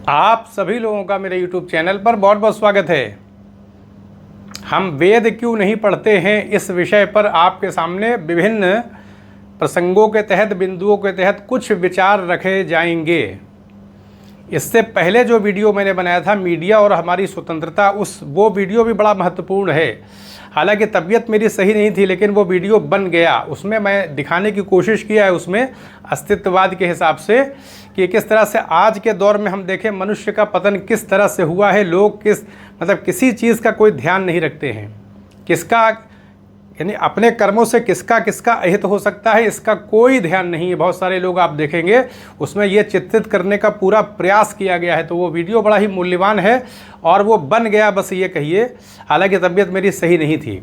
आप सभी लोगों का मेरे YouTube चैनल पर बहुत बहुत स्वागत है। हम वेद क्यों नहीं पढ़ते हैं, इस विषय पर आपके सामने विभिन्न प्रसंगों के तहत, बिंदुओं के तहत कुछ विचार रखे जाएंगे। इससे पहले जो वीडियो मैंने बनाया था मीडिया और हमारी स्वतंत्रता, वो वीडियो भी बड़ा महत्वपूर्ण है। हालांकि तबीयत मेरी सही नहीं थी, लेकिन वो वीडियो बन गया। उसमें मैं दिखाने की कोशिश किया है उसमें अस्तित्ववाद के हिसाब से कि किस तरह से आज के दौर में हम देखें मनुष्य का पतन किस तरह से हुआ है। लोग किसी चीज़ का कोई ध्यान नहीं रखते हैं। किसका यानी अपने कर्मों से किसका किसका अहित हो सकता है, इसका कोई ध्यान नहीं है। बहुत सारे लोग आप देखेंगे उसमें ये चित्रित करने का पूरा प्रयास किया गया है। तो वो वीडियो बड़ा ही मूल्यवान है और वो बन गया, बस ये कहिए। हालांकि तबीयत मेरी सही नहीं थी।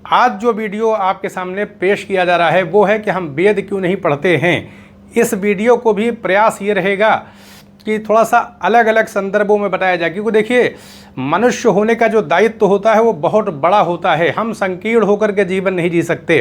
आज जो वीडियो आपके सामने पेश किया जा रहा है वो है कि हम वेद क्यों नहीं पढ़ते हैं। इस वीडियो को भी प्रयास ये रहेगा कि थोड़ा सा अलग अलग संदर्भों में बताया जाए, क्योंकि देखिए मनुष्य होने का जो दायित्व होता है वो बहुत बड़ा होता है। हम संकीर्ण होकर के जीवन नहीं जी सकते।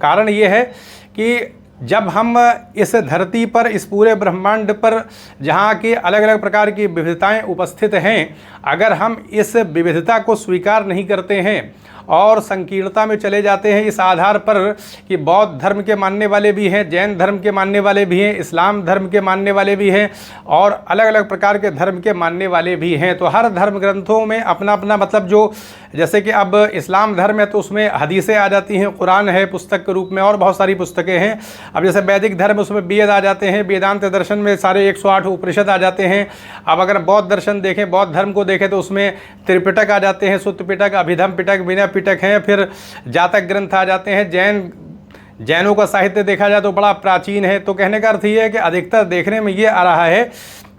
कारण ये है कि जब हम इस धरती पर, इस पूरे ब्रह्मांड पर जहाँ की अलग अलग प्रकार की विविधताएं उपस्थित हैं, अगर हम इस विविधता को स्वीकार नहीं करते हैं और संकीर्णता में चले जाते हैं इस आधार पर कि बौद्ध धर्म के मानने वाले भी हैं, जैन धर्म के मानने वाले भी हैं, इस्लाम धर्म के मानने वाले भी हैं और अलग अलग प्रकार के धर्म के मानने वाले भी हैं। तो हर धर्म ग्रंथों में अपना अपना मतलब, जो जैसे कि अब इस्लाम धर्म है तो उसमें हदीसें आ जाती हैं, कुरान है पुस्तक के रूप में और बहुत सारी पुस्तकें हैं। अब जैसे वैदिक धर्म उसमें वेद आ जाते हैं, वेदांत दर्शन में सारे 108 उपनिषद आ जाते हैं। अब अगर बौद्ध दर्शन देखें, बौद्ध धर्म को देखें तो उसमें त्रिपिटक आ जाते हैं, सुत्त पिटक, अभिधम पिटक, विनय पिटक हैं, फिर जातक ग्रंथ आ जाते हैं। जैनों का साहित्य देखा जाए तो बड़ा प्राचीन है। तो कहने का अर्थ ये है कि अधिकतर देखने में ये आ रहा है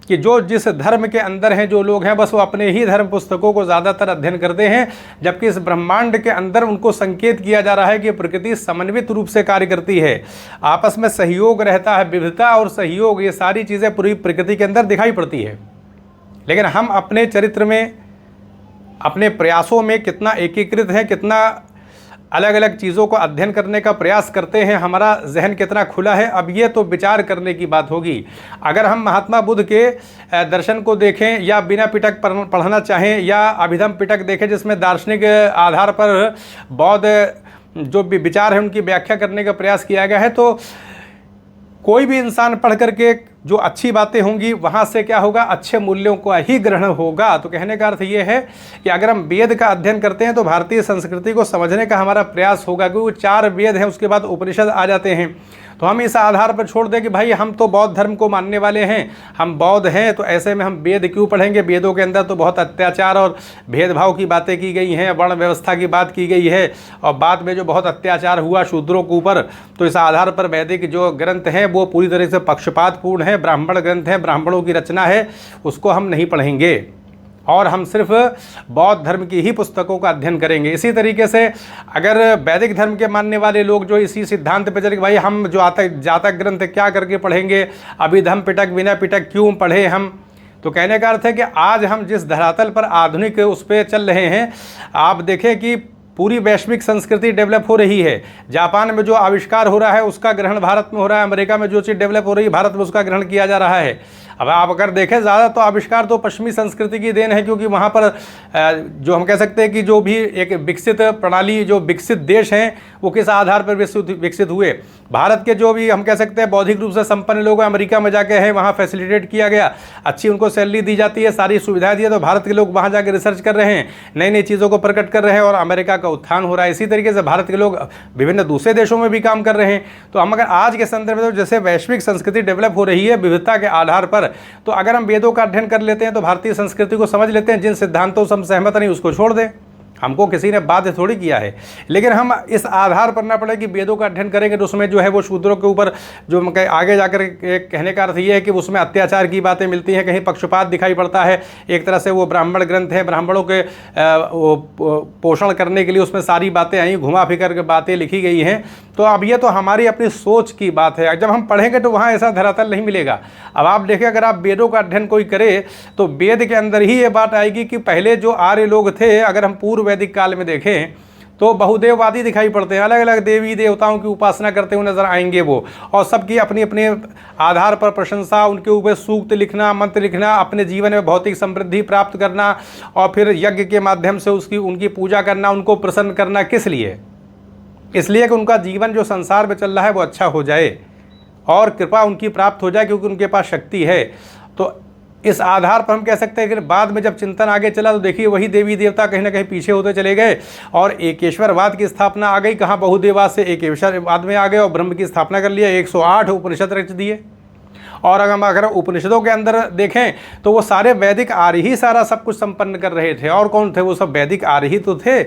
कि जो जिस धर्म के अंदर हैं जो लोग हैं, बस वो अपने ही धर्म पुस्तकों को ज़्यादातर अध्ययन करते हैं, जबकि इस ब्रह्मांड के अंदर उनको संकेत किया जा रहा है कि प्रकृति समन्वित रूप से कार्य करती है, आपस में सहयोग रहता है। विविधता और सहयोग, ये सारी चीज़ें पूरी प्रकृति के अंदर दिखाई पड़ती है। लेकिन हम अपने चरित्र में, अपने प्रयासों में कितना एकीकृत हैं, कितना अलग अलग चीज़ों को अध्ययन करने का प्रयास करते हैं, हमारा जहन कितना खुला है, अब ये तो विचार करने की बात होगी। अगर हम महात्मा बुद्ध के दर्शन को देखें या बिना पिटक पढ़ना चाहें या अभिधम पिटक देखें जिसमें दार्शनिक आधार पर बौद्ध जो भी विचार है उनकी व्याख्या करने का प्रयास किया गया है, तो कोई भी इंसान पढ़ करके जो अच्छी बातें होंगी वहाँ से क्या होगा, अच्छे मूल्यों का ही ग्रहण होगा। तो कहने का अर्थ ये है कि अगर हम वेद का अध्ययन करते हैं तो भारतीय संस्कृति को समझने का हमारा प्रयास होगा, क्योंकि 4 वेद हैं, उसके बाद उपनिषद आ जाते हैं। तो हम इस आधार पर छोड़ दें कि भाई हम तो बौद्ध धर्म को मानने वाले हैं, हम बौद्ध हैं, तो ऐसे में हम वेद क्यों पढ़ेंगे। वेदों के अंदर तो बहुत अत्याचार और भेदभाव की बातें की गई हैं, वर्ण व्यवस्था की बात की गई है और बाद में जो बहुत अत्याचार हुआ शूद्रों के ऊपर, तो इस आधार पर वैदिक जो ग्रंथ हैं वो पूरी तरह से पक्षपातपूर्ण हैं, ब्राह्मण ग्रंथ हैं, ब्राह्मणों की रचना है, उसको हम नहीं पढ़ेंगे और हम सिर्फ बौद्ध धर्म की ही पुस्तकों का अध्ययन करेंगे। इसी तरीके से अगर वैदिक धर्म के मानने वाले लोग जो इसी सिद्धांत पर चले कि भाई हम जो जातक ग्रंथ क्या करके पढ़ेंगे, अभिधम पिटक, विनय पिटक क्यों पढ़े हम, तो कहने का अर्थ है कि आज हम जिस धरातल पर आधुनिक उस पर चल रहे हैं, आप देखें कि पूरी वैश्विक संस्कृति डेवलप हो रही है। जापान में जो आविष्कार हो रहा है उसका ग्रहण भारत में हो रहा है, अमेरिका में जो चीज़ डेवलप हो रही है भारत में उसका ग्रहण किया जा रहा है। अब आप अगर देखें ज़्यादा तो आविष्कार तो पश्चिमी संस्कृति की देन है, क्योंकि वहाँ पर जो हम कह सकते हैं कि जो भी एक विकसित प्रणाली, जो विकसित देश हैं वो किस आधार पर विकसित हुए। भारत के जो भी हम कह सकते हैं बौद्धिक रूप से संपन्न लोग अमेरिका में जाके हैं, वहाँ फैसिलिटेट किया गया, अच्छी उनको सैलरी दी जाती है, सारी सुविधाएं दी है, तो भारत के लोग वहाँ जाकर रिसर्च कर रहे हैं, नई नई चीज़ों को प्रकट कर रहे हैं और अमेरिका का उत्थान हो रहा है। इसी तरीके से भारत के लोग विभिन्न दूसरे देशों में भी काम कर रहे हैं। तो हम अगर आज के संदर्भ में, तो जैसे वैश्विक संस्कृति डेवलप हो रही है विविधता के आधार पर, तो अगर हम वेदों का अध्ययन कर लेते हैं तो भारतीय संस्कृति को समझ लेते हैं, जिन सिद्धांतों से हम सहमत नहीं उसको छोड़ दें, हमको किसी ने बाध्य थोड़ी किया है। लेकिन हम इस आधार पर ना पड़े कि वेदों का अध्ययन करेंगे तो उसमें जो है वो शूद्रों के ऊपर जो आगे जाकर कहने का अर्थ ये है कि उसमें अत्याचार की बातें मिलती हैं, कहीं पक्षपात दिखाई पड़ता है। एक तरह से वो ब्राह्मण ग्रंथ हैं, ब्राह्मणों के पोषण करने के लिए उसमें सारी बातें आई, घुमा फिकर के बातें लिखी गई हैं। तो अब ये तो हमारी अपनी सोच की बात है, जब हम पढ़ेंगे तो वहाँ ऐसा धरातल नहीं मिलेगा। अब आप देखें, अगर आप वेदों का अध्ययन कोई करे तो वेद के अंदर ही ये बात आएगी कि पहले जो आर्य लोग थे, अगर हम पूर्व वैदिक काल में देखें तो बहुदेववादी दिखाई पड़ते हैं, अलग अलग देवी देवताओं की उपासना करते हुए नजर आएंगे वो, और सबकी अपनी अपने आधार पर प्रशंसा, उनके ऊपर सूक्त लिखना, मंत्र लिखना, अपने जीवन में भौतिक समृद्धि प्राप्त करना और फिर यज्ञ के माध्यम से उनकी पूजा करना, उनको प्रसन्न करना। किस लिए? इसलिए कि उनका जीवन जो संसार में चल रहा है वो अच्छा हो जाए और कृपा उनकी प्राप्त हो जाए, क्योंकि उनके पास शक्ति है। तो इस आधार पर हम कह सकते हैं कि बाद में जब चिंतन आगे चला तो देखिए वही देवी देवता कहीं ना कहीं पीछे होते चले गए और एकेश्वरवाद की स्थापना आ गई। कहाँ बहुदेववाद से एकेश्वरवाद में आ गए और ब्रह्म की स्थापना कर लिया। 108 उपनिषद रच दिए। और अगर उपनिषदों के अंदर देखें तो वो सारे वैदिक आर्य ही सारा सब कुछ संपन्न कर रहे थे। और कौन थे? वो सब वैदिक आर्य ही तो थे,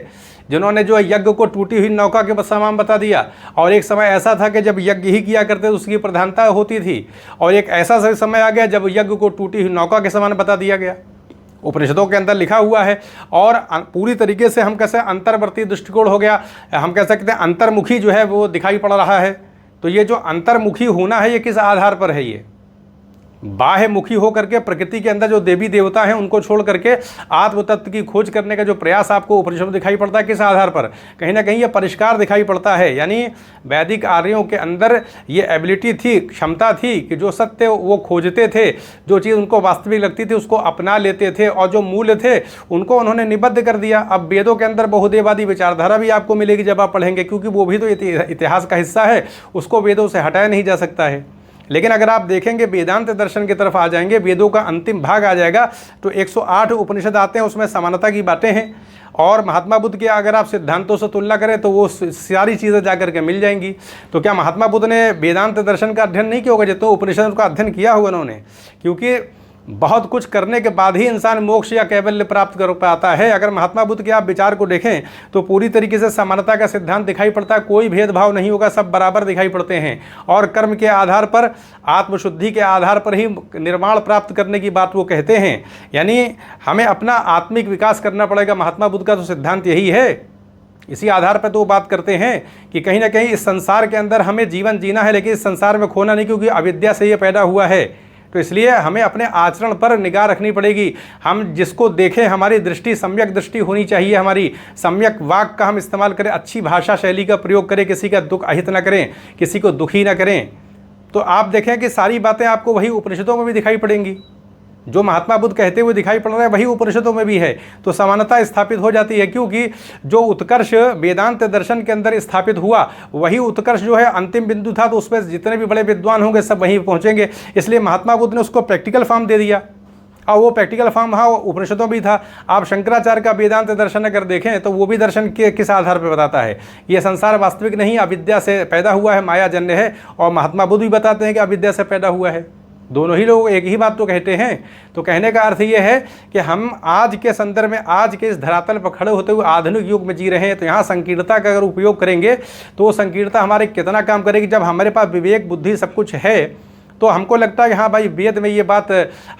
जिन्होंने जो यज्ञ को टूटी हुई नौका के समान बता दिया। और एक समय ऐसा था कि जब यज्ञ ही किया करते तो उसकी प्रधानता होती थी, और एक ऐसा समय आ गया जब यज्ञ को टूटी हुई नौका के समान बता दिया गया। उपनिषदों के अंदर लिखा हुआ है। और पूरी तरीके से हम कैसे अंतर्वर्ती दृष्टिकोण हो गया, हम कह सकते हैं अंतर्मुखी जो है वो दिखाई पड़ रहा है। तो ये जो अंतर्मुखी होना है ये किस आधार पर है? ये बाह्यमुखी होकर के प्रकृति के अंदर जो देवी देवता हैं उनको छोड़ करके आत्म तत्व की खोज करने का जो प्रयास आपको उपनिषद में दिखाई पड़ता है, किस आधार पर? कहीं ना कहीं ये परिष्कार दिखाई पड़ता है। यानी वैदिक आर्यों के अंदर ये एबिलिटी थी, क्षमता थी कि जो सत्य वो खोजते थे, जो चीज़ उनको वास्तविक लगती थी उसको अपना लेते थे, और जो मूल्य थे उनको उन्होंने निबद्ध कर दिया। अब वेदों के अंदर बहुदेववादी विचारधारा भी आपको मिलेगी जब आप पढ़ेंगे, क्योंकि वो भी तो इतिहास का हिस्सा है, उसको वेदों से हटाया नहीं जा सकता है। लेकिन अगर आप देखेंगे वेदांत दर्शन की तरफ आ जाएंगे, वेदों का अंतिम भाग आ जाएगा तो 108 उपनिषद आते हैं, उसमें समानता की बातें हैं। और महात्मा बुद्ध के अगर आप सिद्धांतों से तुलना करें तो वो सारी चीज़ें जाकर के मिल जाएंगी। तो क्या महात्मा बुद्ध ने वेदांत दर्शन का अध्ययन नहीं किया होगा? जितना उपनिषद का अध्ययन किया होगा उन्होंने, क्योंकि बहुत कुछ करने के बाद ही इंसान मोक्ष या कैवल्य प्राप्त कर पाता है। अगर महात्मा बुद्ध के आप विचार को देखें तो पूरी तरीके से समानता का सिद्धांत दिखाई पड़ता है, कोई भेदभाव नहीं होगा, सब बराबर दिखाई पड़ते हैं। और कर्म के आधार पर, आत्मशुद्धि के आधार पर ही निर्माण प्राप्त करने की बात वो कहते हैं। यानी हमें अपना आत्मिक विकास करना पड़ेगा। महात्मा बुद्ध का तो सिद्धांत यही है। इसी आधार पर तो वो बात करते हैं कि कहीं ना कहीं इस संसार के अंदर हमें जीवन जीना है, लेकिन इस संसार में खोना नहीं, क्योंकि अविद्या से ये पैदा हुआ है। तो इसलिए हमें अपने आचरण पर निगाह रखनी पड़ेगी। हम जिसको देखें हमारी दृष्टि सम्यक दृष्टि होनी चाहिए, हमारी सम्यक वाक का हम इस्तेमाल करें, अच्छी भाषा शैली का प्रयोग करें, किसी का दुख अहित न करें, किसी को दुखी न करें। तो आप देखें कि सारी बातें आपको वही उपनिषदों में भी दिखाई पड़ेंगी। जो महात्मा बुद्ध कहते हुए दिखाई पड़ रहा है वही उपनिषदों में भी है। तो समानता स्थापित हो जाती है, क्योंकि जो उत्कर्ष वेदांत दर्शन के अंदर स्थापित हुआ वही उत्कर्ष जो है अंतिम बिंदु था। तो उस पर जितने भी बड़े विद्वान होंगे सब वहीं पहुंचेंगे। इसलिए महात्मा बुद्ध ने उसको प्रैक्टिकल फॉर्म दे दिया, और वो प्रैक्टिकल फॉर्म वहाँ उपनिषदों भी था। आप शंकराचार्य का वेदांत दर्शन अगर देखें तो वो भी दर्शन के किस आधार पर बताता है? ये संसार वास्तविक नहीं, अविद्या से पैदा हुआ है, माया जन्य है। और महात्मा बुद्ध भी बताते हैं कि अविद्या से पैदा हुआ है। दोनों ही लोग एक ही बात तो कहते हैं। तो कहने का अर्थ ये है कि हम आज के संदर्भ में, आज के इस धरातल पर खड़े होते हुए आधुनिक युग में जी रहे हैं। तो यहाँ संकीर्णता का अगर उपयोग करेंगे तो वो संकीर्णता हमारे कितना काम करेगी? जब हमारे पास विवेक बुद्धि सब कुछ है तो हमको लगता है कि हाँ भाई वेद में ये बात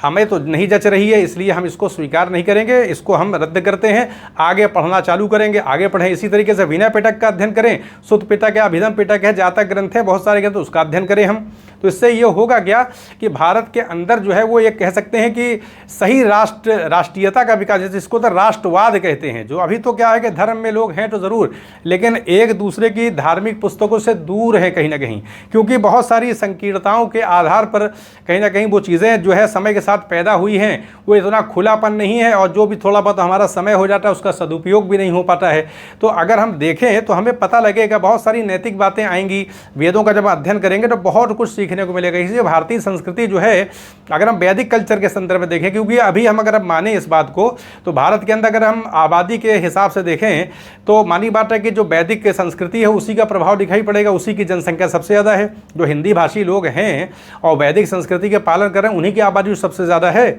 हमें तो नहीं जच रही है, इसलिए हम इसको स्वीकार नहीं करेंगे, इसको हम रद्द करते हैं, आगे पढ़ना चालू करेंगे, आगे पढ़ें। इसी तरीके से विनय पिटक का अध्ययन करें, सुत पिटक है, अभिधम पिटक है, जातक ग्रंथ है, बहुत सारे ग्रंथ, उसका अध्ययन करें हम। तो इससे ये होगा क्या कि भारत के अंदर जो है वो ये कह सकते हैं कि सही राष्ट्रीयता का विकास, जिसको तो राष्ट्रवाद कहते हैं। जो अभी तो क्या है कि धर्म में लोग हैं तो ज़रूर, लेकिन एक दूसरे की धार्मिक पुस्तकों से दूर है कहीं ना कहीं, क्योंकि बहुत सारी संकीर्णताओं के आधार पर कहीं ना कहीं वो चीज़ें जो है समय के साथ पैदा हुई हैं, वो इतना खुलापन नहीं है, और जो भी थोड़ा बहुत हमारा समय हो जाता है उसका सदुपयोग भी नहीं हो पाता है। तो अगर हम देखें तो हमें पता लगेगा, बहुत सारी नैतिक बातें आएंगी। वेदों का जब अध्ययन करेंगे तो बहुत कुछ सीखने को मिलेगा। इसलिए भारतीय संस्कृति जो है, अगर हम वैदिक कल्चर के संदर्भ में देखें, क्योंकि अभी हम अगर माने इस बात को तो भारत के अंदर अगर हम आबादी के हिसाब से देखें तो मानी बात है कि जो वैदिक संस्कृति है उसी का प्रभाव दिखाई पड़ेगा, उसी की जनसंख्या सबसे ज़्यादा है। जो हिंदी भाषी लोग हैं और वैदिक संस्कृति के पालन कर रहे हैं, उन्हीं की आबादी सबसे ज़्यादा है।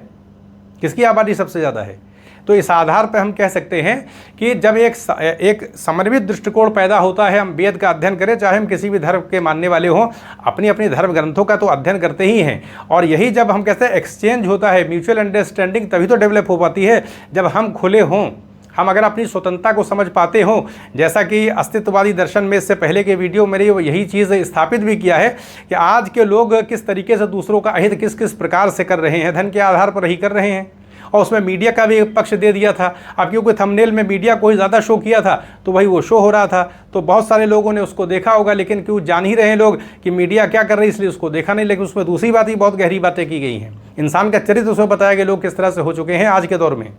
किसकी आबादी सबसे ज़्यादा है? तो इस आधार पर हम कह सकते हैं कि जब एक समन्वित दृष्टिकोण पैदा होता है, हम वेद का अध्ययन करें, चाहे हम किसी भी धर्म के मानने वाले हों, अपनी अपनी धर्म ग्रंथों का तो अध्ययन करते ही हैं। और यही जब हम कहते हैं एक्सचेंज होता है, म्यूचुअल अंडरस्टैंडिंग तभी तो डेवलप हो पाती है जब हम खुले हों, हम अगर अपनी स्वतंत्रता को समझ पाते हों। जैसा कि अस्तित्ववादी दर्शन में इससे पहले के वीडियो मेरे यही चीज़ स्थापित भी किया है कि आज के लोग किस तरीके से दूसरों का अहित किस किस प्रकार से कर रहे हैं, धन के आधार पर ही कर रहे हैं। और उसमें मीडिया का भी एक पक्ष दे दिया था। अब क्योंकि थंबनेल में मीडिया को ही ज़्यादा शो किया था तो भाई वो शो हो रहा था, तो बहुत सारे लोगों ने उसको देखा होगा, लेकिन क्यों जान ही रहे हैं लोग कि मीडिया क्या कर रही है, इसलिए उसको देखा नहीं। लेकिन उसमें दूसरी बात ही बहुत गहरी बातें की गई हैं, इंसान का चरित्र उसमें बताया गया, लोग किस तरह से हो चुके हैं आज के दौर में।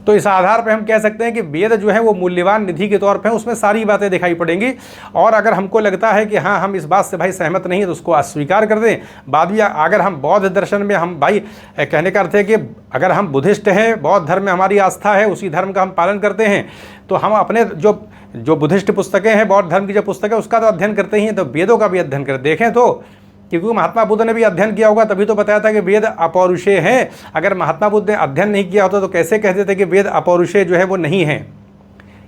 तो इस आधार पर हम कह सकते हैं कि वेद जो है वो मूल्यवान निधि के तौर पर उसमें सारी बातें दिखाई पड़ेंगी। और अगर हमको लगता है कि हाँ हम इस बात से भाई सहमत नहीं है तो उसको अस्वीकार कर दें। बाद में अगर हम बौद्ध दर्शन में हम भाई कहने का अर्थ है कि अगर हम बुद्धिस्ट हैं, बौद्ध धर्म में हमारी आस्था है, उसी धर्म का हम पालन करते हैं, तो हम अपने जो बुद्धिस्ट पुस्तकें हैं, बौद्ध धर्म की जो पुस्तकें उसका तो अध्ययन करते ही हैं, तो वेदों का भी अध्ययन कर देखें। तो क्योंकि महात्मा बुद्ध ने भी अध्ययन किया होगा, तभी तो बताया था कि वेद अपौरुषेय हैं। अगर महात्मा बुद्ध ने अध्ययन नहीं किया होता तो कैसे कहते थे कि वेद अपौरुषेय जो है वो नहीं है।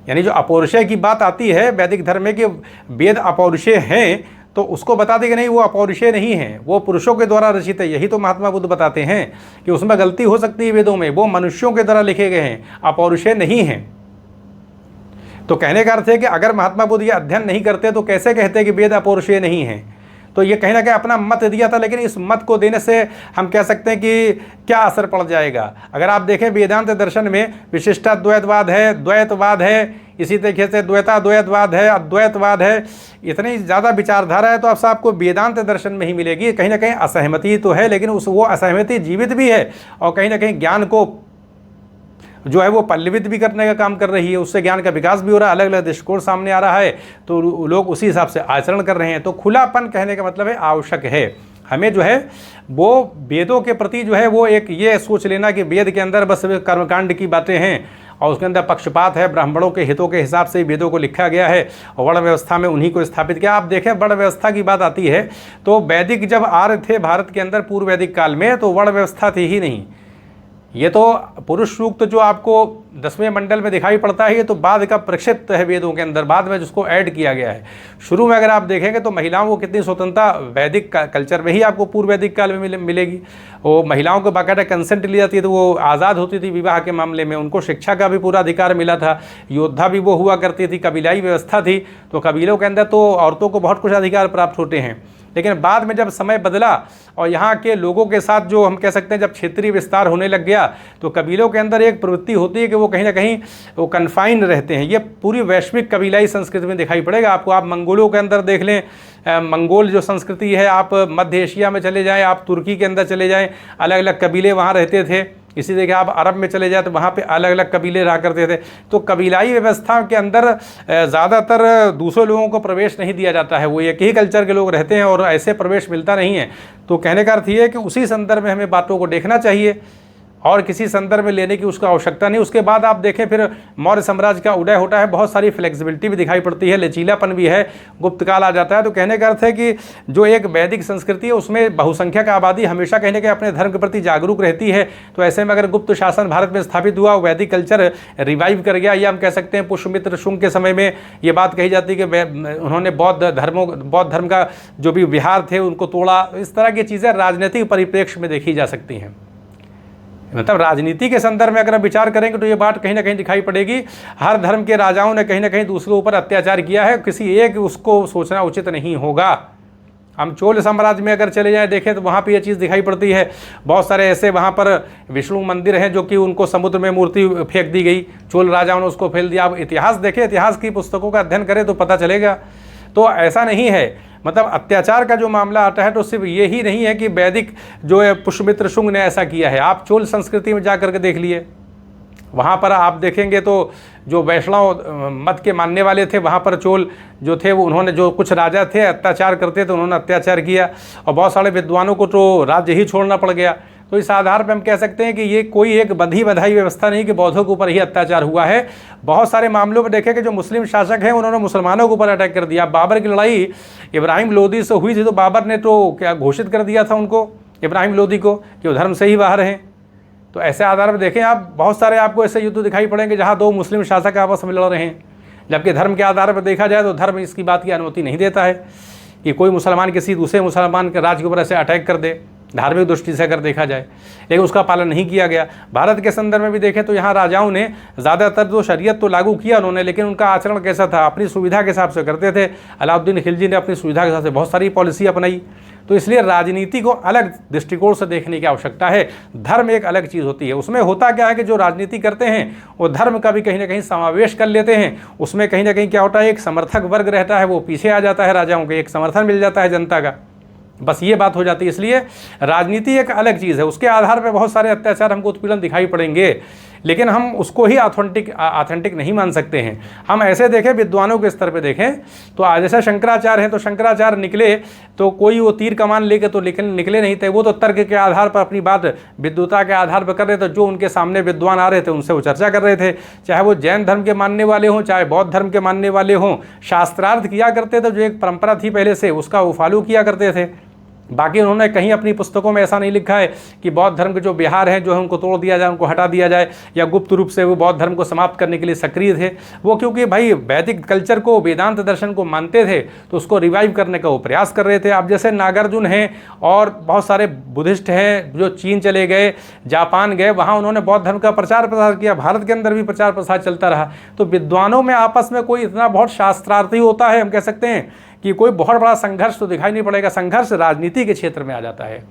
यानी जो अपौरुषेय की बात आती है वैदिक धर्म में कि वेद अपौरुषेय हैं, तो उसको बता दें कि नहीं वो अपौरुषेय नहीं है, वो पुरुषों के द्वारा रचित है। यही तो महात्मा बुद्ध बताते हैं कि उसमें गलती हो सकती है वेदों में, वो मनुष्यों के द्वारा लिखे गए हैं, अपौरुषेय नहीं हैं। तो कहने का अर्थ है कि अगर महात्मा बुद्ध ये अध्ययन नहीं करते तो कैसे कहते कि वेद अपौरुषेय नहीं है। तो ये कहीं ना कहीं अपना मत दिया था, लेकिन इस मत को देने से हम कह सकते हैं कि क्या असर पड़ जाएगा। अगर आप देखें वेदांत दर्शन में विशिष्टाद्वैतवाद है, द्वैतवाद है, इसी तरीके से द्वैताद्वैतवाद है, अद्वैतवाद है, इतनी ज़्यादा विचारधारा है, तो अब आपको वेदांत दर्शन में ही मिलेगी। कहीं ना कहीं असहमति तो है, लेकिन वो असहमति जीवित भी है और कहीं ना कहीं ज्ञान को जो है वो पल्लवित भी करने का काम कर रही है, उससे ज्ञान का विकास भी हो रहा है, अलग अलग दृष्टिकोण सामने आ रहा है, तो लोग उसी हिसाब से आचरण कर रहे हैं। तो खुलापन कहने का मतलब है आवश्यक है। हमें जो है वो वेदों के प्रति जो है वो एक ये सोच लेना कि वेद के अंदर बस कर्मकांड की बातें हैं और उसके अंदर पक्षपात है, ब्राह्मणों के हितों के हिसाब से वेदों को लिखा गया है और वर्ण व्यवस्था में उन्हीं को स्थापित किया। आप देखें वर्ण व्यवस्था की बात आती है तो वैदिक जब आर्य थे भारत के अंदर पूर्व वैदिक काल में, तो वर्ण व्यवस्था थी ही नहीं। ये तो पुरुष सूक्त जो आपको 10वें मंडल में दिखाई पड़ता है, ये तो बाद का प्रक्षिप्त है वेदों के अंदर, बाद में जिसको ऐड किया गया है। शुरू में अगर आप देखेंगे तो महिलाओं को कितनी स्वतंत्रता वैदिक कल्चर में ही आपको पूर्व वैदिक काल में मिलेगी। वो महिलाओं को बाकायदा कंसेंट ली जाती है, तो वो आज़ाद होती थी विवाह के मामले में, उनको शिक्षा का भी पूरा अधिकार मिला था, योद्धा भी वो हुआ करती थी, कबीलाई व्यवस्था थी, तो कबीलों के अंदर तो औरतों को बहुत कुछ अधिकार प्राप्त होते हैं। लेकिन बाद में जब समय बदला और यहाँ के लोगों के साथ जो हम कह सकते हैं जब क्षेत्रीय विस्तार होने लग गया, तो कबीलों के अंदर एक प्रवृत्ति होती है कि वो कहीं ना कहीं वो कन्फाइंड रहते हैं। ये पूरी वैश्विक कबीलाई संस्कृति में दिखाई पड़ेगा आपको। आप मंगोलों के अंदर देख लें, मंगोल जो संस्कृति है, आप मध्य एशिया में चले जाएँ, आप तुर्की के अंदर चले जाएँ, अलग अलग कबीले वहाँ रहते थे। इसी तरह आप अरब में चले जाए तो वहाँ पे अलग अलग कबीले रहा करते थे। तो कबीलाई व्यवस्था के अंदर ज़्यादातर दूसरे लोगों को प्रवेश नहीं दिया जाता है, वो एक ही कल्चर के लोग रहते हैं और ऐसे प्रवेश मिलता नहीं है। तो कहने का अर्थ ये है कि उसी संदर्भ में हमें बातों को देखना चाहिए और किसी संदर्भ में लेने की उसका आवश्यकता नहीं। उसके बाद आप देखें फिर मौर्य साम्राज्य का उदय होता है, बहुत सारी फ्लेक्सिबिलिटी भी दिखाई पड़ती है, लचीलापन भी है, गुप्त काल आ जाता है। तो कहने का अर्थ है कि जो एक वैदिक संस्कृति है उसमें बहुसंख्यक आबादी हमेशा कहने के अपने धर्म के प्रति जागरूक रहती है। तो ऐसे में अगर गुप्त शासन भारत में स्थापित हुआ, वैदिक कल्चर रिवाइव कर गया, या हम कह सकते हैं पुष्यमित्र शुंग के समय में ये बात कही जाती है कि उन्होंने बौद्ध धर्म का जो भी विहार थे उनको तोड़ा। इस तरह की चीज़ें राजनीतिक परिप्रेक्ष्य में देखी जा सकती हैं। मतलब राजनीति के संदर्भ में अगर हम विचार करेंगे तो ये बात कहीं ना कहीं दिखाई पड़ेगी। हर धर्म के राजाओं ने कहीं ना कहीं दूसरों ऊपर अत्याचार किया है, किसी एक उसको सोचना उचित नहीं होगा। हम चोल साम्राज्य में अगर चले जाएं देखें तो वहाँ पे ये चीज़ दिखाई पड़ती है। बहुत सारे ऐसे वहाँ पर विष्णु मंदिर हैं जो कि उनको समुद्र में मूर्ति फेंक दी गई, चोल राजाओं ने उसको फेंक दिया। आप इतिहास देखें, इतिहास की पुस्तकों का अध्ययन करें तो पता चलेगा। तो ऐसा नहीं है, मतलब अत्याचार का जो मामला आता है तो सिर्फ ये ही नहीं है कि वैदिक जो है पुष्यमित्र शुंग ने ऐसा किया है। आप चोल संस्कृति में जा करके देख लिए, वहाँ पर आप देखेंगे तो जो वैष्णव मत के मानने वाले थे वहाँ पर चोल जो थे वो उन्होंने जो कुछ राजा थे अत्याचार करते थे, उन्होंने अत्याचार किया और बहुत सारे विद्वानों को तो राज्य ही छोड़ना पड़ गया। तो इस आधार पर हम कह सकते हैं कि ये कोई एक बंधी बधाई व्यवस्था नहीं कि बौद्धों के ऊपर ही अत्याचार हुआ है। बहुत सारे मामलों में देखें कि जो मुस्लिम शासक हैं उन्होंने मुसलमानों के ऊपर अटैक कर दिया। बाबर की लड़ाई इब्राहिम लोदी से हुई थी तो बाबर ने तो क्या घोषित कर दिया था उनको, इब्राहिम लोदी को, कि वो धर्म से ही बाहर हैं। तो ऐसे आधार पर देखें आप, बहुत सारे आपको ऐसे युद्ध दिखाई पड़ेंगे जहाँ दो मुस्लिम शासक आपस में लड़ रहे हैं, जबकि धर्म के आधार पर देखा जाए तो धर्म इसकी बात की अनुमति नहीं देता है कि कोई मुसलमान किसी दूसरे मुसलमान के राज्य के ऊपर ऐसे अटैक कर दे, धार्मिक दृष्टि से अगर देखा जाए, लेकिन उसका पालन नहीं किया गया। भारत के संदर्भ में भी देखें तो यहाँ राजाओं ने ज़्यादातर जो शरीयत तो लागू किया उन्होंने, लेकिन उनका आचरण कैसा था, अपनी सुविधा के हिसाब से करते थे। अलाउद्दीन खिलजी ने अपनी सुविधा के हिसाब से बहुत सारी पॉलिसी अपनाई। तो इसलिए राजनीति को अलग दृष्टिकोण से देखने की आवश्यकता है। धर्म एक अलग चीज़ होती है। उसमें होता क्या है कि जो राजनीति करते हैं वो धर्म का भी कहीं ना कहीं समावेश कर लेते हैं। उसमें कहीं ना कहीं क्या होता है, एक समर्थक वर्ग रहता है वो पीछे आ जाता है, राजाओं के एक समर्थन मिल जाता है जनता का, बस ये बात हो जाती है। इसलिए राजनीति एक अलग चीज़ है, उसके आधार पर बहुत सारे अत्याचार हमको उत्पीड़न दिखाई पड़ेंगे, लेकिन हम उसको ही ऑथेंटिक नहीं मान सकते हैं। हम ऐसे देखें, विद्वानों के स्तर पे देखें तो आज जैसे शंकराचार्य हैं, तो शंकराचार्य निकले तो कोई वो तीर कमान लेके तो निकले नहीं थे, वो तो तर्क के आधार पर अपनी बात विद्वता के आधार पर कर रहे थे। जो उनके सामने विद्वान आ रहे थे उनसे वो चर्चा कर रहे थे, चाहे वो जैन धर्म के मानने वाले हों, चाहे बौद्ध धर्म के मानने वाले हों, शास्त्रार्थ किया करते थे। जो एक परंपरा थी पहले से, उसका वो फॉलो किया करते थे। बाकी उन्होंने कहीं अपनी पुस्तकों में ऐसा नहीं लिखा है कि बौद्ध धर्म के जो बिहार हैं जो है उनको तोड़ दिया जाए, उनको हटा दिया जाए, या गुप्त रूप से वो बौद्ध धर्म को समाप्त करने के लिए सक्रिय थे। वो क्योंकि भाई वैदिक कल्चर को, वेदांत दर्शन को मानते थे, तो उसको रिवाइव करने का वो प्रयास कर रहे थे। अब जैसे नागार्जुन हैं और बहुत सारे बुद्धिस्ट हैं जो चीन चले गए, जापान गए, वहाँ उन्होंने बौद्ध धर्म का प्रचार प्रसार किया, भारत के अंदर भी प्रचार प्रसार चलता रहा। तो विद्वानों में आपस में कोई इतना बहुत शास्त्रार्थी होता है, हम कह सकते हैं कि कोई बहुत बड़ा संघर्ष तो दिखाई नहीं पड़ेगा। संघर्ष राजनीति के क्षेत्र में आ जाता है।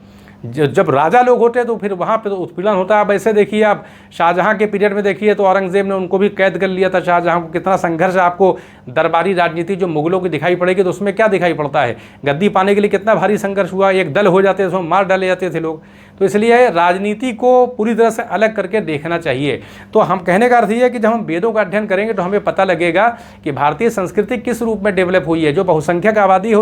जब राजा लोग होते हैं तो फिर वहाँ पे तो उत्पीड़न होता है। अब ऐसे देखिए, आप शाहजहाँ के पीरियड में देखिए तो औरंगजेब ने उनको भी कैद कर लिया था शाहजहाँ को। कितना संघर्ष आपको दरबारी राजनीति जो मुगलों की दिखाई पड़ेगी, तो उसमें क्या दिखाई पड़ता है, गद्दी पाने के लिए कितना भारी संघर्ष हुआ, एक दल हो जाते थे, उसमें मार डाले जाते थे लोग। तो इसलिए राजनीति को पूरी तरह से अलग करके देखना चाहिए। तो हम कहने का अर्थ ये है कि जब हम वेदों का अध्ययन करेंगे तो हमें पता लगेगा कि भारतीय संस्कृति किस रूप में डेवलप हुई है, जो बहुसंख्यक आबादी है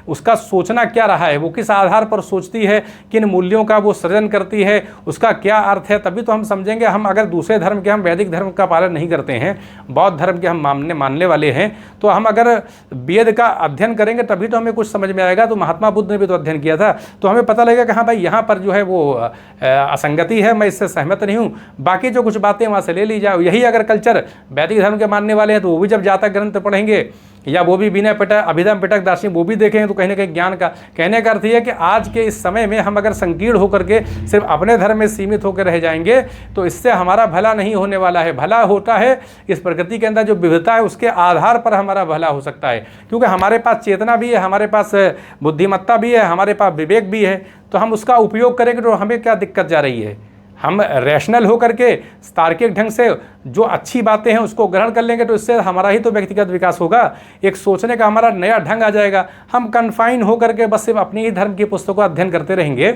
उसका सोचना क्या रहा है, वो किस आधार पर सोचती है, किन मूल्यों का वो सृजन करती है, उसका क्या अर्थ है। तभी तो हम समझेंगे। हम अगर दूसरे धर्म के, हम वैदिक धर्म का पालन नहीं करते हैं, बौद्ध धर्म के हम मानने वाले हैं, तो हम अगर वेद का अध्ययन करेंगे तभी तो हमें कुछ समझ में आएगा। तो महात्मा बुद्ध ने भी तो अध्ययन किया था, तो हमें पता लगेगा कि हाँ भाई यहाँ पर जो है वो असंगति है, मैं इससे सहमत नहीं हूँ, बाकी जो कुछ बातें वहाँ से ले ली जाए। यही अगर कल्चर वैदिक धर्म के मानने वाले हैं तो वो भी जब जातक ग्रंथ पढ़ेंगे या वो भी विनय पिटक, अभिधम पिटक, दार्शनिक वो भी देखेंगे, तो कहीं ना कहीं ज्ञान का, कहने का अर्थ है कि आज के इस समय में हम अगर संकीर्ण होकर के सिर्फ अपने धर्म में सीमित होकर रह जाएंगे तो इससे हमारा भला नहीं होने वाला है। भला होता है इस प्रकृति के अंदर जो विविधता है उसके आधार पर हमारा भला हो सकता है, क्योंकि हमारे पास चेतना भी है, हमारे पास बुद्धिमत्ता भी है, हमारे पास विवेक भी है। तो हम उसका उपयोग करेंगे तो हमें क्या दिक्कत जा रही है। हम रैशनल होकर के तार्किक ढंग से जो अच्छी बातें हैं उसको ग्रहण कर लेंगे तो इससे हमारा ही तो व्यक्तिगत विकास होगा, एक सोचने का हमारा नया ढंग आ जाएगा। हम कन्फाइन होकर के बस सिर्फ अपनी ही धर्म की पुस्तकों का अध्ययन करते रहेंगे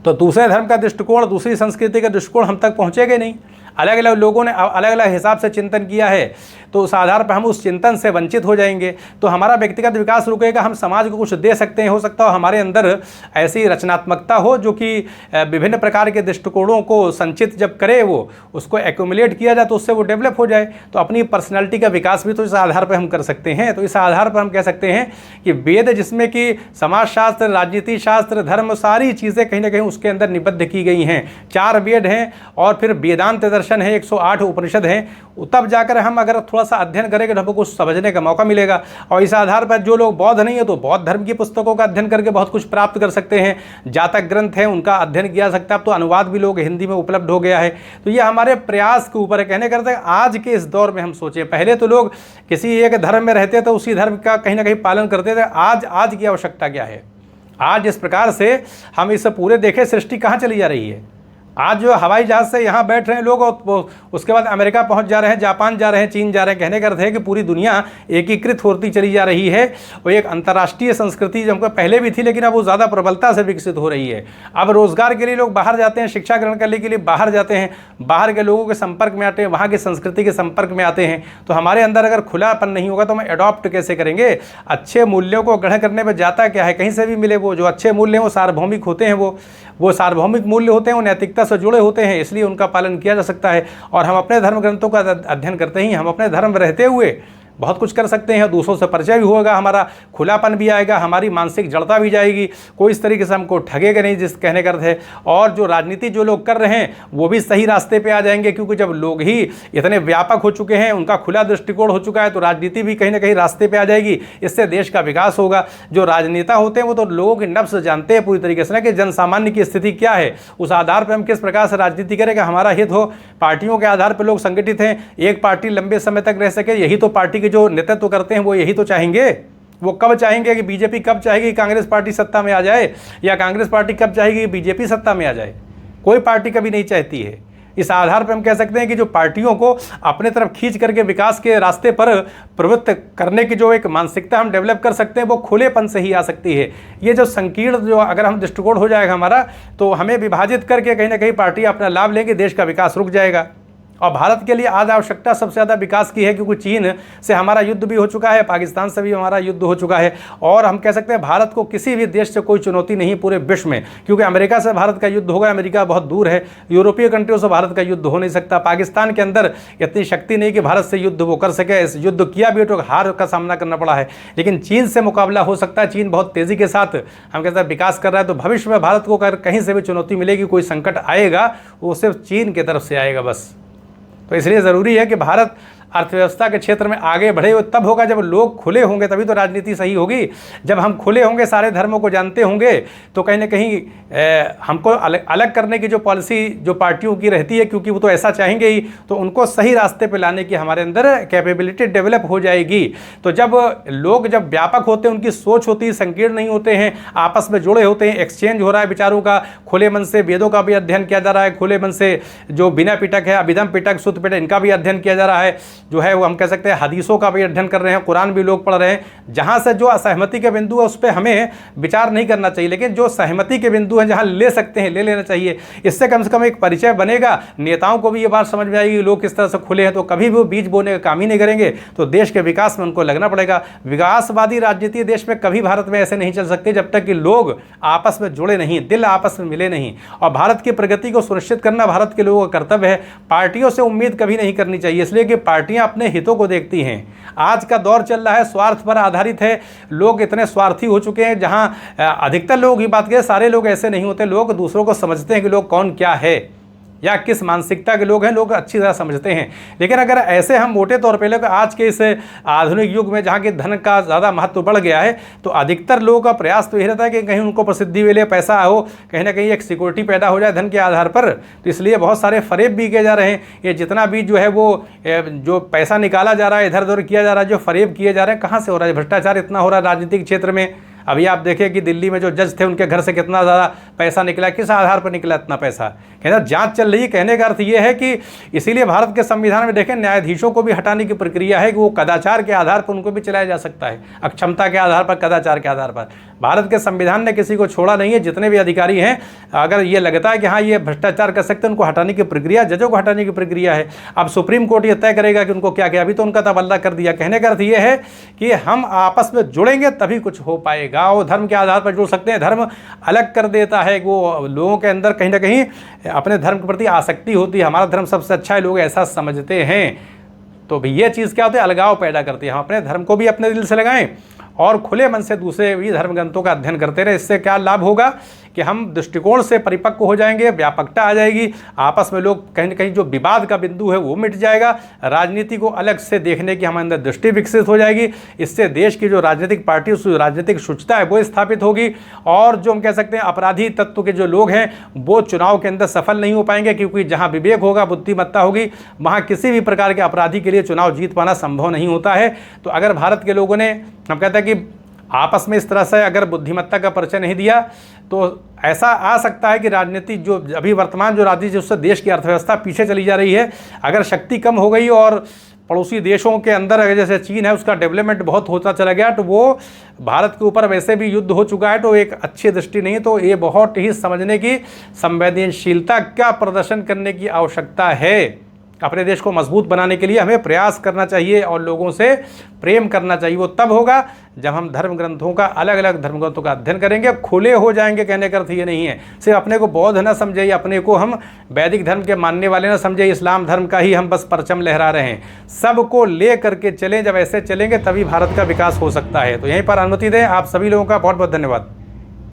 तो दूसरे धर्म का दृष्टिकोण, दूसरी संस्कृति का दृष्टिकोण हम तक पहुँचेगा नहीं। अलग अलग लोगों ने अलग अलग हिसाब से चिंतन किया है, तो उस आधार पर हम उस चिंतन से वंचित हो जाएंगे, तो हमारा व्यक्तिगत विकास रुकेगा। हम समाज को कुछ दे सकते हैं, हो सकता हो हमारे अंदर ऐसी रचनात्मकता हो जो कि विभिन्न प्रकार के दृष्टिकोणों को संचित जब करे, वो उसको एक्यूमुलेट किया जाए तो उससे वो डेवलप हो जाए। तो अपनी पर्सनैलिटी का विकास भी तो इस आधार पर हम कर सकते हैं। तो इस आधार पर हम कह सकते हैं कि वेद, जिसमें कि समाजशास्त्र, राजनीति शास्त्र, धर्म, सारी चीज़ें कहीं ना कहीं उसके अंदर निबद्ध की गई हैं। 4 वेद हैं और फिर वेदांत दर्शन है, 108 उपनिषद हैं। तब जाकर हम अगर थोड़ा सा अध्ययन करेंगे तो हमको कुछ समझने का मौका मिलेगा। और इस आधार पर जो लोग बौद्ध नहीं है तो बौद्ध धर्म की पुस्तकों का अध्ययन करके बहुत कुछ प्राप्त कर सकते हैं। जातक ग्रंथ हैं उनका अध्ययन किया सकता है, अब तो अनुवाद भी लोग हिंदी में उपलब्ध हो गया है। तो ये हमारे प्रयास के ऊपर है। कहने करते हैं आज के इस दौर में हम सोचें, पहले तो लोग किसी एक धर्म में रहते थे, उसी धर्म का कहीं ना कहीं पालन करते थे। आज की आवश्यकता क्या है? आज इस प्रकार से हम इस पूरे देखें, सृष्टि कहाँ चली जा रही है। आज जो हवाई जहाज़ से यहाँ बैठ रहे हैं लोग और उसके बाद अमेरिका पहुँच जा रहे हैं, जापान जा रहे हैं, चीन जा रहे हैं। कहने का अर्थ है कि पूरी दुनिया एकीकृत होती चली जा रही है और एक अंतर्राष्ट्रीय संस्कृति जो हमको पहले भी थी लेकिन अब वो ज़्यादा प्रबलता से विकसित हो रही है। अब रोज़गार के लिए लोग बाहर जाते हैं, शिक्षा ग्रहण करने के लिए बाहर जाते हैं, बाहर के लोगों के संपर्क में आते हैं, वहाँ की संस्कृति के संपर्क में आते हैं। तो हमारे अंदर अगर खुलापन नहीं होगा तो हम अडॉप्ट कैसे करेंगे? अच्छे मूल्यों को ग्रहण करने में जाता क्या है, कहीं से भी मिले। वो जो अच्छे मूल्य हैं वो सार्वभौमिक होते हैं, वो सार्वभौमिक मूल्य होते हैं, वो नैतिकता से जुड़े होते हैं, इसलिए उनका पालन किया जा सकता है। और हम अपने धर्म ग्रंथों का अध्ययन करते ही हम अपने धर्म रहते हुए बहुत कुछ कर सकते हैं। दूसरों से परिचय भी होगा, हमारा खुलापन भी आएगा, हमारी मानसिक जड़ता भी जाएगी, कोई इस तरीके से हमको ठगेगा नहीं, जिस कहने का अर्थ है। और जो राजनीति जो लोग कर रहे हैं वो भी सही रास्ते पे आ जाएंगे, क्योंकि जब लोग ही इतने व्यापक हो चुके हैं, उनका खुला दृष्टिकोण हो चुका है, तो राजनीति भी कहीं ना कहीं रास्ते पर आ जाएगी। इससे देश का विकास होगा। जो राजनेता होते हैं वो तो लोगों की नब्ज़ जानते हैं पूरी तरीके से ना, कि जन सामान्य की स्थिति क्या है, उस आधार पर हम किस प्रकार से राजनीति करें कि हमारा हित हो। पार्टियों के आधार पर लोग संगठित हैं, एक पार्टी लंबे समय तक रह सके, यही तो पार्टी के जो नेतृत्व करते हैं वो यही तो चाहेंगे, वो कब चाहेंगे कि बीजेपी कब चाहेगी कि कांग्रेस पार्टी सत्ता में आ जाए, या कांग्रेस पार्टी कब चाहेगी कि बीजेपी सत्ता में आ जाए? कोई पार्टी कभी नहीं चाहती है। इस आधार पर हम कह सकते हैं कि जो पार्टियों को अपने तरफ खींच करके विकास के रास्ते पर प्रवृत्त करने की जो एक मानसिकता हम डेवलप कर सकते हैं, वो खुलेपन से ही आ सकती है। ये जो संकीर्ण जो अगर हम दृष्टिकोण हो जाएगा हमारा, तो हमें विभाजित करके कहीं ना कहीं पार्टियां अपना लाभ लेंगे, देश का विकास रुक जाएगा। और भारत के लिए आज आवश्यकता सबसे ज़्यादा विकास की है, क्योंकि चीन से हमारा युद्ध भी हो चुका है, पाकिस्तान से भी हमारा युद्ध हो चुका है, और हम कह सकते हैं भारत को किसी भी देश से कोई चुनौती नहीं पूरे विश्व में, क्योंकि अमेरिका से भारत का युद्ध होगा, अमेरिका बहुत दूर है, यूरोपीय कंट्रियों से भारत का युद्ध हो नहीं सकता, पाकिस्तान के अंदर इतनी शक्ति नहीं कि भारत से युद्ध वो कर सके, इस युद्ध किया भी तो हार का सामना करना पड़ा है, लेकिन चीन से मुकाबला हो सकता है। चीन बहुत तेज़ी के साथ हम कहते हैं विकास कर रहा है, तो भविष्य में भारत को अगर कहीं से भी चुनौती मिलेगी, कोई संकट आएगा, वो सिर्फ चीन की तरफ से आएगा बस। तो इसलिए ज़रूरी है कि भारत अर्थव्यवस्था के क्षेत्र में आगे बढ़े। वो तब होगा जब लोग खुले होंगे, तभी तो राजनीति सही होगी। जब हम खुले होंगे, सारे धर्मों को जानते होंगे, तो कहीं ना कहीं हमको अलग करने की जो पॉलिसी जो पार्टियों की रहती है, क्योंकि वो तो ऐसा चाहेंगे ही, तो उनको सही रास्ते पे लाने की हमारे अंदर कैपेबिलिटी डेवलप हो जाएगी। तो जब लोग जब व्यापक होते हैं, उनकी सोच होती है, संकीर्ण नहीं होते हैं, आपस में जुड़े होते हैं, एक्सचेंज हो रहा है विचारों का, खुले मन से वेदों का भी अध्ययन किया जा रहा है, खुले मन से जो बिना पिटक है, अभिधम पिटक, शुद्ध पिटक, इनका भी अध्ययन किया जा रहा है, जो है वो हम कह सकते हैं हदीसों का भी अध्ययन कर रहे हैं, कुरान भी लोग पढ़ रहे हैं। जहां से जो असहमति के बिंदु है उस पर हमें विचार नहीं करना चाहिए, लेकिन जो सहमति के बिंदु हैं, जहां ले सकते हैं ले लेना चाहिए। इससे कम से कम एक परिचय बनेगा, नेताओं को भी ये बात समझ में आएगी लोग किस तरह से खुले हैं, तो कभी भी वो बीज बोने का काम ही नहीं करेंगे, तो देश के विकास में उनको लगना पड़ेगा। विकासवादी राजनीति देश में कभी भारत में ऐसे नहीं चल सकते जब तक कि लोग आपस में जुड़े नहीं, दिल आपस में मिले नहीं। और भारत की प्रगति को सुनिश्चित करना भारत के लोगों का कर्तव्य है। पार्टियों से उम्मीद कभी नहीं करनी चाहिए, इसलिए कि पार्टियां अपने हितों को देखती हैं। आज का दौर चल रहा है, स्वार्थ पर आधारित है, लोग इतने स्वार्थी हो चुके हैं। जहां अधिकतर लोग ही बात करें, सारे लोग ऐसे नहीं होते, लोग दूसरों को समझते हैं कि लोग कौन क्या है या किस मानसिकता के लोग हैं, लोग अच्छी तरह समझते हैं। लेकिन अगर ऐसे हम मोटे तौर पे लोग आज के इस आधुनिक युग में जहाँ के धन का ज़्यादा महत्व बढ़ गया है, तो अधिकतर लोगों का प्रयास तो यही रहता है कि कहीं उनको प्रसिद्धि मिले, पैसा हो, कहीं ना कहीं एक सिक्योरिटी पैदा हो जाए धन के आधार पर। तो इसलिए बहुत सारे फरेब भी किए जा रहे हैं। ये जितना भी जो है वो जो पैसा निकाला जा रहा है, इधर उधर किया जा रहा है, जो फरेब किए जा रहे हैं, कहाँ से हो रहा है? भ्रष्टाचार इतना हो रहा है राजनीतिक क्षेत्र में। अभी आप देखें कि दिल्ली में जो जज थे, उनके घर से कितना ज़्यादा पैसा निकला, किस आधार पर निकला इतना पैसा? कहना जांच चल रही है। कहने का अर्थ ये है कि इसीलिए भारत के संविधान में देखें, न्यायाधीशों को भी हटाने की प्रक्रिया है कि वो कदाचार के आधार पर उनको भी चलाया जा सकता है, अक्षमता के आधार पर, कदाचार के आधार पर। भारत के संविधान ने किसी को छोड़ा नहीं है। जितने भी अधिकारी हैं, अगर ये लगता है कि हाँ ये भ्रष्टाचार कर सकते हैं, उनको हटाने की प्रक्रिया, जजों को हटाने की प्रक्रिया है। अब सुप्रीम कोर्ट ये तय करेगा कि उनको क्या किया। अभी तो उनका तबादला कर दिया। कहने का अर्थ ये है कि हम आपस में जुड़ेंगे तभी कुछ हो पाएगा। वो धर्म के आधार पर जुड़ सकते हैं। धर्म अलग कर देता है, वो लोगों के अंदर कहीं ना कहीं अपने धर्म के प्रति आसक्ति होती है। हमारा धर्म सबसे अच्छा है, लोग ऐसा समझते हैं। तो ये चीज़ क्या होती है? अलगाव पैदा करती है। हम अपने धर्म को भी अपने दिल से लगाएं और खुले मन से दूसरे भी धर्म ग्रंथों का अध्ययन करते रहे। इससे क्या लाभ होगा कि हम दृष्टिकोण से परिपक्व हो जाएंगे, व्यापकता आ जाएगी, आपस में लोग कहीं ना कहीं जो विवाद का बिंदु है वो मिट जाएगा, राजनीति को अलग से देखने की हमारे अंदर दृष्टि विकसित हो जाएगी। इससे देश की जो राजनीतिक पार्टी, राजनीतिक शुचिता है वो स्थापित होगी। और जो हम कह सकते हैं अपराधी तत्व के जो लोग हैं वो चुनाव के अंदर सफल नहीं हो पाएंगे, क्योंकि जहाँ विवेक होगा, बुद्धिमत्ता होगी, वहाँ किसी भी प्रकार के अपराधी के लिए चुनाव जीत पाना संभव नहीं होता है। तो अगर भारत के लोगों ने, हम कहते हैं कि आपस में इस तरह से अगर बुद्धिमत्ता का परिचय नहीं दिया, तो ऐसा आ सकता है कि राजनीति जो अभी वर्तमान जो राजनीति, उससे देश की अर्थव्यवस्था पीछे चली जा रही है। अगर शक्ति कम हो गई और पड़ोसी देशों के अंदर अगर जैसे चीन है उसका डेवलपमेंट बहुत होता चला गया, तो वो भारत के ऊपर वैसे भी युद्ध हो चुका है, तो एक अच्छी दृष्टि नहीं। तो ये बहुत ही समझने की, संवेदनशीलता का प्रदर्शन करने की आवश्यकता है। अपने देश को मजबूत बनाने के लिए हमें प्रयास करना चाहिए और लोगों से प्रेम करना चाहिए। वो तब होगा जब हम धर्म ग्रंथों का, अलग अलग धर्म ग्रंथों का अध्ययन करेंगे, खुले हो जाएंगे। कहने का अर्थ ये नहीं है सिर्फ अपने को बौद्ध न समझे, अपने को हम वैदिक धर्म के मानने वाले न समझे, इस्लाम धर्म का ही हम बस परचम लहरा रहे हैं। सबको ले करके चलें। जब ऐसे चलेंगे तभी भारत का विकास हो सकता है। तो यहीं पर अनुमति दें। आप सभी लोगों का बहुत बहुत धन्यवाद।